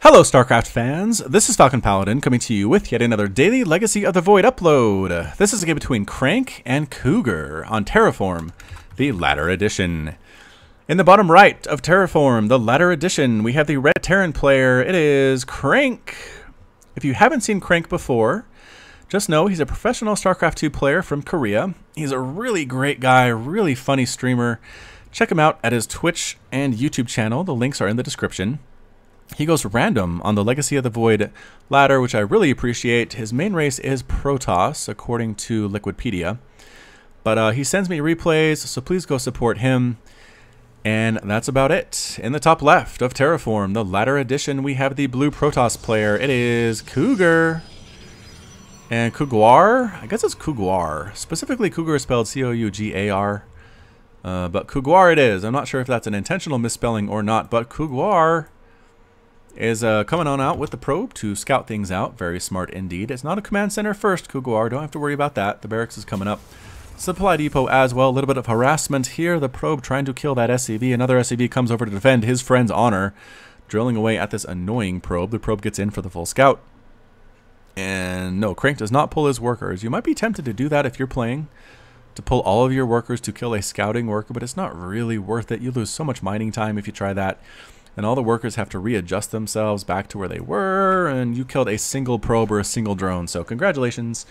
Hello Starcraft fans, this is FalconPaladin coming to you with yet another daily Legacy of the Void upload. This is a game between CranK and Cougar on Terraform, the Ladder Edition. In the bottom right of Terraform, the Ladder Edition, we have the red Terran player. It is CranK. If you haven't seen CranK before, just know he's a professional StarCraft 2 player from Korea. He's a really great guy, really funny streamer. Check him out at his Twitch and YouTube channel. The links are in the description. He goes random on the Legacy of the Void ladder, which I really appreciate. His main race is Protoss, according to Liquidpedia. But he sends me replays, so please go support him. And that's about it. In the top left of Terraform, the Ladder Edition, we have the blue Protoss player. It is Cougar. And Couguar? I guess it's Couguar. Specifically, Cougar is spelled C-O-U-G-A-R. But Couguar it is. I'm not sure if that's an intentional misspelling or not, but Couguar is coming on out with the probe to scout things out. Very smart indeed. It's not a command center first, Cougar. Don't have to worry about that. The barracks is coming up. Supply depot as well. A little bit of harassment here. The probe trying to kill that SCV. Another SCV comes over to defend his friend's honor, drilling away at this annoying probe. The probe gets in for the full scout. And no, CranK does not pull his workers. You might be tempted to do that if you're playing, to pull all of your workers to kill a scouting worker, but it's not really worth it. You lose so much mining time if you try that. And all the workers have to readjust themselves back to where they were, and you killed a single probe or a single drone. So congratulations,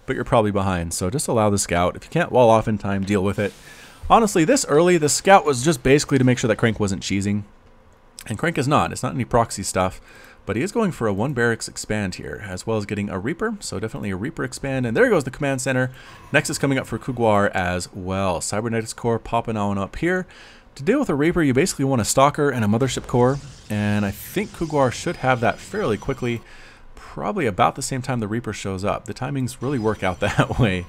but you're probably behind. So just allow the scout. If you can't wall off in time, deal with it. Honestly, this early, the scout was just basically to make sure that CranK wasn't cheesing. And CranK is not. It's not any proxy stuff. But he is going for a 1 barracks expand here, as well as getting a Reaper. So definitely a Reaper expand. And there goes the command center. Next is coming up for Cougar as well. Cybernetics core popping on up here. To deal with a Reaper, you basically want a Stalker and a Mothership core, and I think Cougar should have that fairly quickly, probably about the same time the Reaper shows up. The timings really work out that way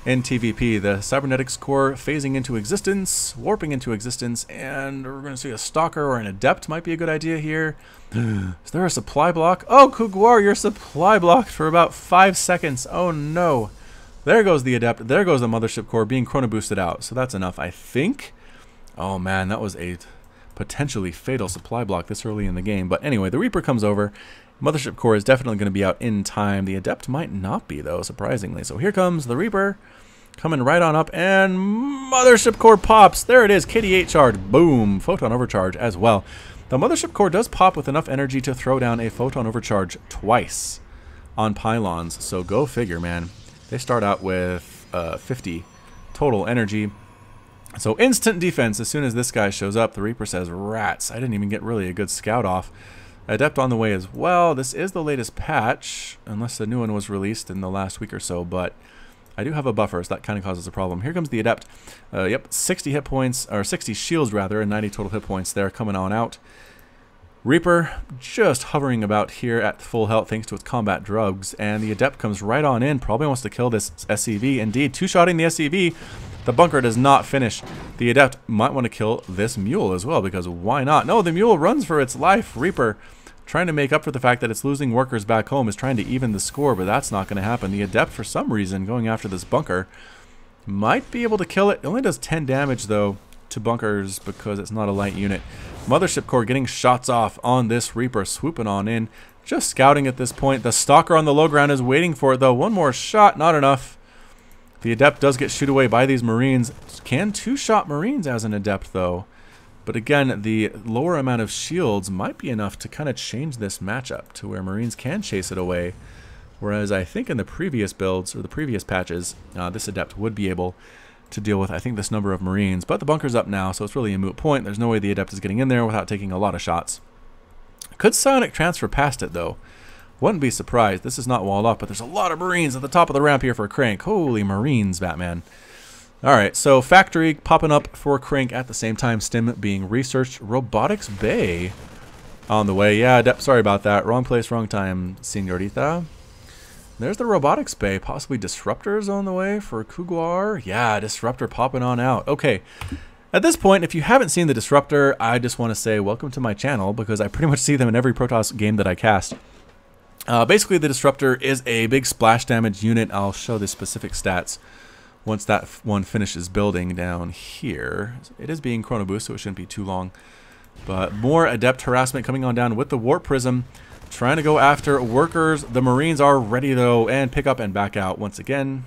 in TVP. The Cybernetics core phasing into existence, warping into existence, and we're going to see a Stalker or an Adept might be a good idea here. Is there a supply block? Oh, Cougar, you're supply blocked for about 5 seconds. Oh no. There goes the Adept. There goes the Mothership core being chrono boosted out. So that's enough, I think. Oh man, that was a potentially fatal supply block this early in the game. But anyway, the Reaper comes over. Mothership core is definitely going to be out in time. The Adept might not be, though, surprisingly. So here comes the Reaper coming right on up, and Mothership core pops. There it is, KD8 charge. Boom, photon overcharge as well. The Mothership core does pop with enough energy to throw down a photon overcharge twice on pylons. So go figure, man. They start out with 50 total energy. So instant defense as soon as this guy shows up. The Reaper says, rats. I didn't even get really a good scout off. Adept on the way as well. This is the latest patch, unless the new one was released in the last week or so, but I do have a buffer, so that kind of causes a problem. Here comes the Adept. Yep, 60 hit points, or 60 shields rather, and 90 total hit points there coming on out. Reaper just hovering about here at full health thanks to its combat drugs, and the Adept comes right on in, probably wants to kill this SCV. Indeed, two-shotting the SCV. The bunker does not finish. The Adept might want to kill this mule as well, because why not? No, the mule runs for its life. Reaper, trying to make up for the fact that it's losing workers back home, is trying to even the score, but that's not going to happen. The Adept, for some reason, going after this bunker, might be able to kill it. It only does 10 damage, though, to bunkers because it's not a light unit. Mothership core getting shots off on this Reaper, swooping on in. Just scouting at this point. The Stalker on the low ground is waiting for it, though. One more shot, not enough. The Adept does get shoot away by these Marines. Can two-shot Marines as an Adept, though. But again, the lower amount of shields might be enough to kind of change this matchup to where Marines can chase it away. Whereas I think in the previous builds, or the previous patches, this Adept would be able to deal with, I think, this number of Marines. But the bunker's up now, so it's really a moot point. There's no way the Adept is getting in there without taking a lot of shots. Could psionic transfer past it, though. Wouldn't be surprised. This is not walled off, but there's a lot of Marines at the top of the ramp here for CranK. Holy Marines, Batman. Alright, so factory popping up for CranK at the same time. Stim being researched. Robotics Bay on the way. Yeah, Adept, sorry about that. Wrong place, wrong time, senorita. There's the Robotics Bay. Possibly Disruptors on the way for Cougar. Yeah, Disruptor popping on out. Okay. At this point, if you haven't seen the Disruptor, I just want to say welcome to my channel, because I pretty much see them in every Protoss game that I cast. Basically, the Disruptor is a big splash damage unit. I'll show the specific stats once that one finishes building down here. It is being chrono boost, so it shouldn't be too long. But more Adept harassment coming on down with the Warp Prism. Trying to go after workers. The Marines are ready, though, and pick up and back out once again.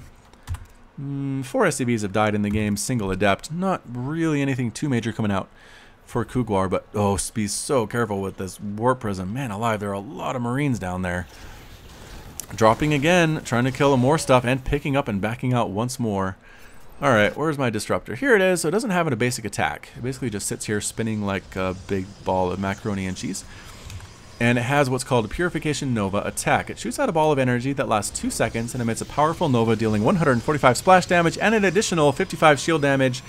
4 SCVs have died in the game. Single Adept. Not really anything too major coming out for Cougar, but oh, be so careful with this Warp Prism. Man alive, there are a lot of Marines down there. Dropping again, trying to kill more stuff, and picking up and backing out once more. Alright, where's my Disruptor? Here it is. So it doesn't have a basic attack. It basically just sits here spinning like a big ball of macaroni and cheese. And it has what's called a Purification Nova attack. It shoots out a ball of energy that lasts 2 seconds and emits a powerful Nova dealing 145 splash damage and an additional 55 shield damage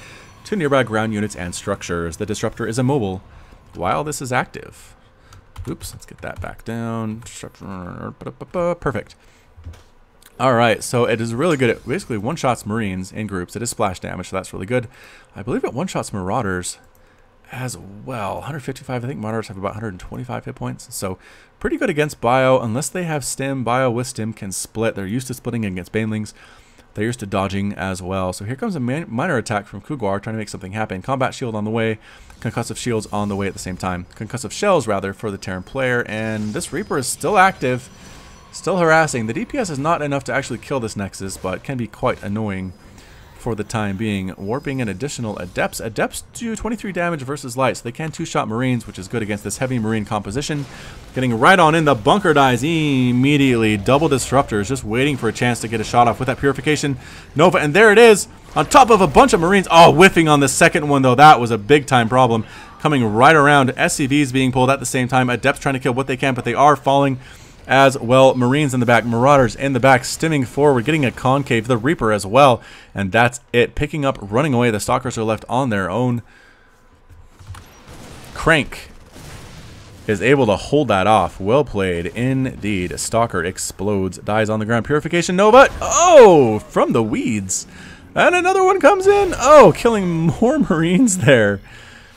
to nearby ground units and structures. The Disruptor is immobile while this is active. Oops, let's get that back down. Perfect. Alright, so it is really good at basically one-shots Marines in groups. It is splash damage, so that's really good. I believe it one-shots Marauders as well. 155, I think Marauders have about 125 hit points. So pretty good against Bio, unless they have Stim. Bio with Stim can split. They're used to splitting against Banelings. They're used to dodging as well. So here comes a minor attack from Cougar, trying to make something happen. Combat shield on the way. Concussive shields on the way at the same time. Concussive shells, rather, for the Terran player. And this Reaper is still active. Still harassing. The DPS is not enough to actually kill this Nexus, but can be quite annoying for the time being. Warping in additional Adepts. Adepts do 23 damage versus light, so they can two-shot Marines, which is good against this heavy Marine composition. Getting right on in, the bunker dies immediately. Double Disruptors, just waiting for a chance to get a shot off with that Purification Nova, and there it is, on top of a bunch of Marines. Oh, whiffing on the second one, though. That was a big-time problem. Coming right around, SCVs being pulled at the same time. Adepts trying to kill what they can, but they are falling as well. Marines in the back, Marauders in the back, stimming forward, getting a concave, the Reaper as well, and that's it. Picking up, running away. The Stalkers are left on their own. CranK is able to hold that off. Well played indeed. Stalker explodes, dies on the ground. Purification Nova. Oh, from the weeds. And another one comes in. Oh, killing more Marines there.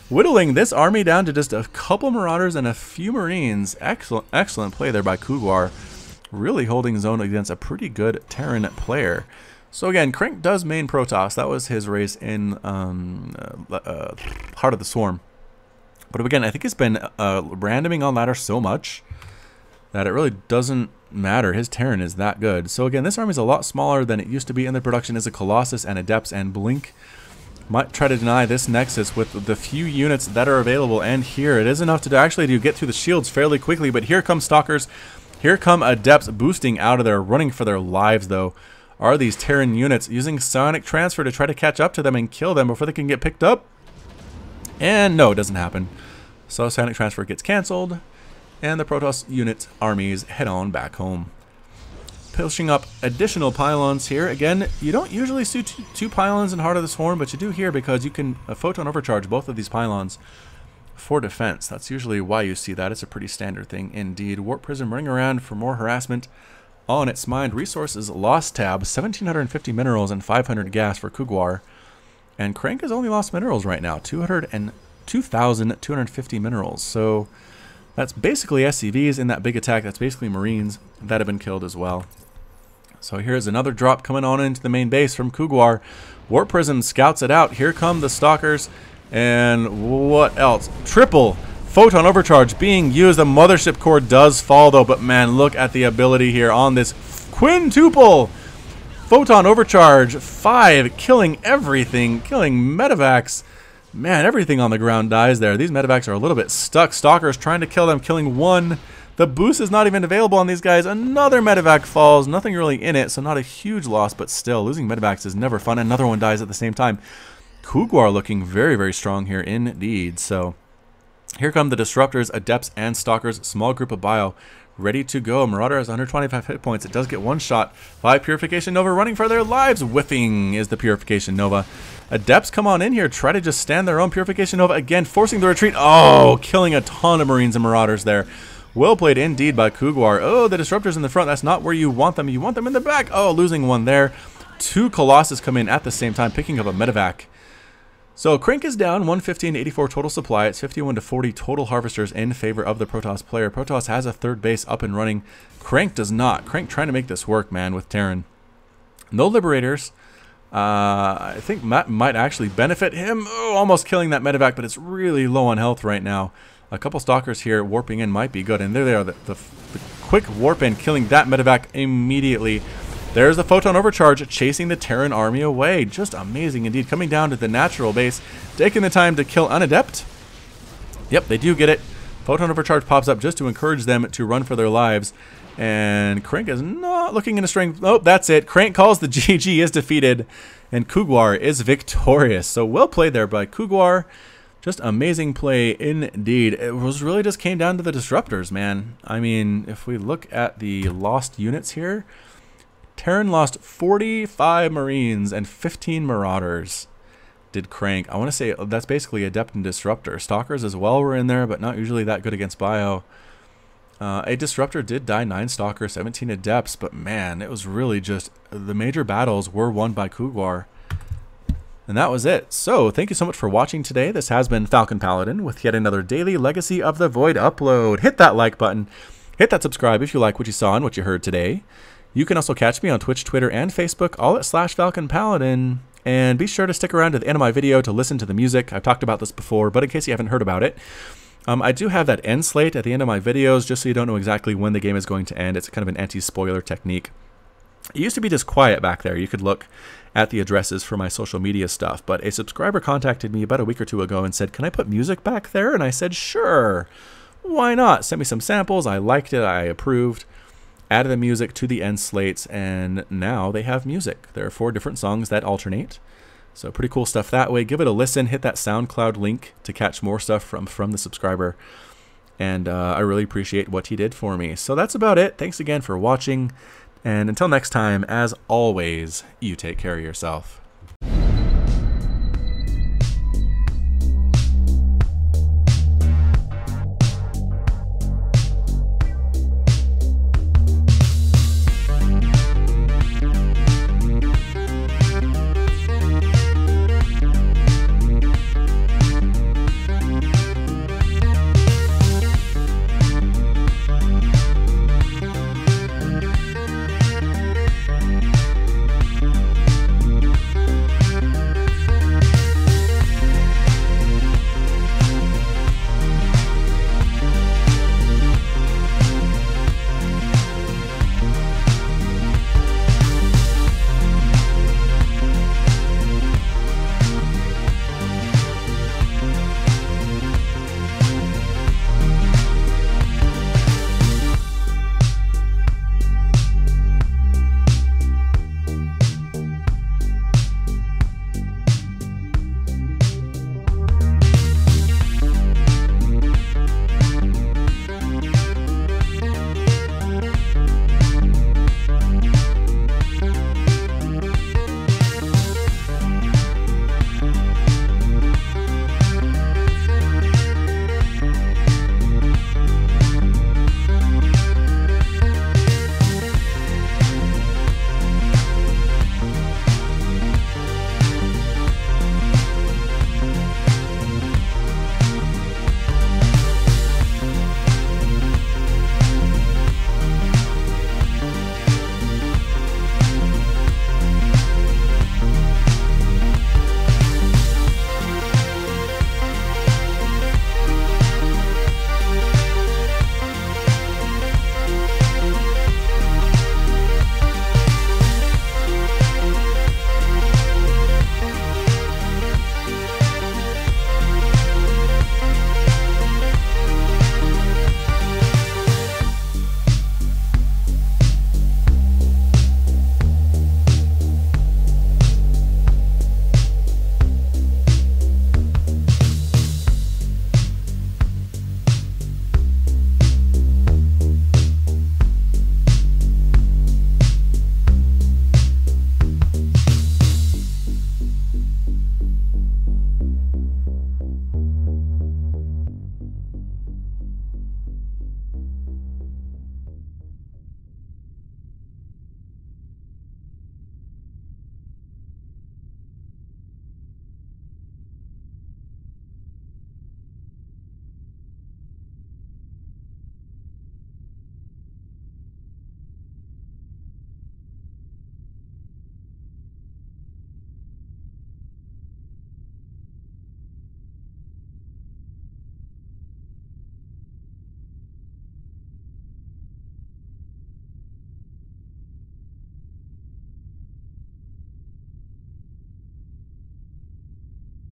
Whittling this army down to just a couple Marauders and a few Marines. Excellent, excellent play there by Cougar. Really holding his own against a pretty good Terran player. So again, CranK does main Protoss. That was his race in Heart of the Swarm. But again, I think he's been randoming on ladder so much that it really doesn't matter. His Terran is that good. So again, this army is a lot smaller than it used to be in the production as a Colossus and Adepts and Blink. Might try to deny this Nexus with the few units that are available, and here it is enough to actually get through the shields fairly quickly, but here come Stalkers, here come Adepts boosting out of there, running for their lives though, are these Terran units, using Sonic Transfer to try to catch up to them and kill them before they can get picked up, and no, it doesn't happen. So Sonic Transfer gets cancelled, and the Protoss unit armies head on back home. Pushing up additional pylons here. Again, you don't usually see two pylons in Heart of the Swarm, but you do here because you can photon overcharge both of these pylons for defense. That's usually why you see that. It's a pretty standard thing indeed. Warp Prism running around for more harassment on its mind. Resources lost tab, 1,750 minerals and 500 gas for Cougar. And CranK has only lost minerals right now, 2,250 minerals. So that's basically SCVs in that big attack. That's basically Marines that have been killed as well. So here's another drop coming on into the main base from Cougar. Warp Prism scouts it out. Here come the Stalkers. And what else? Triple Photon Overcharge being used. The Mothership Core does fall though. But man, look at the ability here on this quintuple Photon Overcharge. 5, killing everything. Killing Medivacs. Man, everything on the ground dies there. These Medivacs are a little bit stuck. Stalkers trying to kill them, killing one. The boost is not even available on these guys. Another Medivac falls. Nothing really in it, so not a huge loss, but still, losing Medivacs is never fun. Another one dies at the same time. Cougar looking very, very strong here indeed. So here come the Disruptors, Adepts, and Stalkers. Small group of Bio ready to go. Marauder has 125 hit points. It does get one shot. 5 Purification Nova running for their lives. Whiffing is the Purification Nova. Adepts come on in here, try to just stand their own. Purification Nova again, forcing the retreat. Oh, killing a ton of Marines and Marauders there. Well played indeed by Cougar. Oh, the Disruptors in the front. That's not where you want them. You want them in the back. Oh, losing one there. 2 Colossus come in at the same time, picking up a Medivac. So CranK is down 115 to 84 total supply. It's 51 to 40 total harvesters in favor of the Protoss player. Protoss has a third base up and running. CranK does not. CranK trying to make this work, man, with Terran. No Liberators. I think Matt might actually benefit him. Oh, almost killing that medevac, but it's really low on health right now. A couple stalkers here warping in might be good, and there they are. The quick warp in, killing that medevac immediately. There's the photon overcharge chasing the Terran army away. Just amazing indeed. Coming down to the natural base, taking the time to kill Unadept. Yep, they do get it. Photon overcharge pops up just to encourage them to run for their lives. And CranK is not looking into strength. Oh, that's it. CranK calls the GG, is defeated. And Cougar is victorious. So well played there by Cougar. Just amazing play indeed. It was really just came down to the disruptors, man. I mean, if we look at the lost units here, Terran lost 45 Marines and 15 Marauders. Did CranK. I want to say that's basically Adept and Disruptor. Stalkers as well were in there, but not usually that good against Bio. A Disruptor did die 9 Stalkers, 17 Adepts, but man, it was really just the major battles were won by Cougar. And that was it. So, thank you so much for watching today. This has been FalconPaladin with yet another daily Legacy of the Void upload. Hit that like button. Hit that subscribe if you like what you saw and what you heard today. You can also catch me on Twitch, Twitter, and Facebook, all at /FalconPaladin. And be sure to stick around to the end of my video to listen to the music. I've talked about this before, but in case you haven't heard about it, I do have that end slate at the end of my videos, just so you don't know exactly when the game is going to end. It's kind of an anti-spoiler technique. It used to be just quiet back there. You could look at the addresses for my social media stuff, but a subscriber contacted me about a week or two ago and said, "Can I put music back there?" And I said, "Sure, why not?" Sent me some samples. I liked it. I approved. Added the music to the end slates, and now they have music. There are 4 different songs that alternate. So pretty cool stuff that way. Give it a listen. Hit that SoundCloud link to catch more stuff from the subscriber. And I really appreciate what he did for me. So that's about it. Thanks again for watching. And until next time, as always, you take care of yourself.